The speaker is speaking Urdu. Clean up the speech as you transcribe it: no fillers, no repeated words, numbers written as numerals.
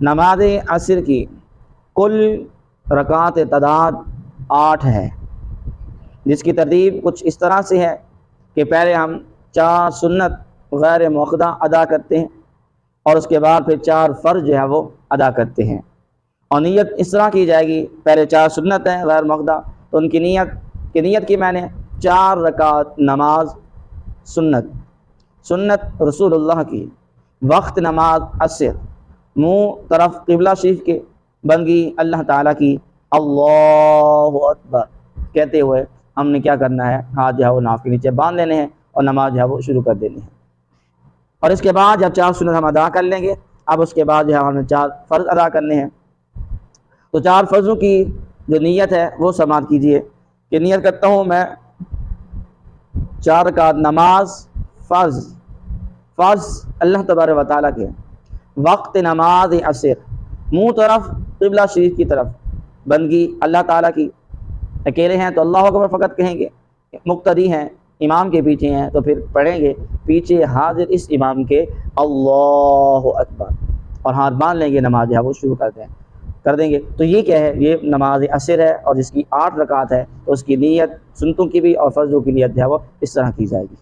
نماز عصر کی کل رکعت تعداد 8 ہے، جس کی ترتیب کچھ اس طرح سے ہے کہ پہلے ہم 4 سنت غیر موقدہ ادا کرتے ہیں اور اس کے بعد پھر 4 فرض جو ہے وہ ادا کرتے ہیں، اور نیت اس طرح کی جائے گی، پہلے 4 سنت ہیں غیر موقدہ، تو ان کی نیت کی میں نے 4 رکعت نماز سنت رسول اللہ کی، وقت نماز عصر، منہ طرف قبلہ شریف کے، بندگی اللہ تعالیٰ کی، اللہ اکبر کہتے ہوئے ہم نے کیا کرنا ہے، ہاتھ جو ہے وہ ناف کے نیچے باندھ لینے ہیں اور نماز جو ہے وہ شروع کر دینی ہے۔ اور اس کے بعد جب 4 سنت ہم ادا کر لیں گے، اب اس کے بعد جو ہے ہم نے 4 فرض ادا کرنے ہیں، تو 4 فرضوں کی جو نیت ہے وہ سماعت کیجئے کہ نیت کرتا ہوں میں 4 رکعت نماز فرض اللہ تبارک و تعالیٰ کے، وقت نماز عصر، منہ طرف قبلہ شریف کی طرف، بندگی اللہ تعالیٰ کی، اکیلے ہیں تو اللہ اکبر فقط کہیں گے، مقتدی ہیں امام کے پیچھے ہیں تو پھر پڑھیں گے پیچھے حاضر اس امام کے اللہ اکبر، اور ہاتھ باندھ لیں گے، نماز ہے وہ شروع کر دیں گے۔ تو یہ کیا ہے، یہ نماز عصر ہے اور جس کی 8 رکعت ہے، تو اس کی نیت سنتوں کی بھی اور فرضوں کی نیت جو ہے وہ اس طرح کی جائے گی۔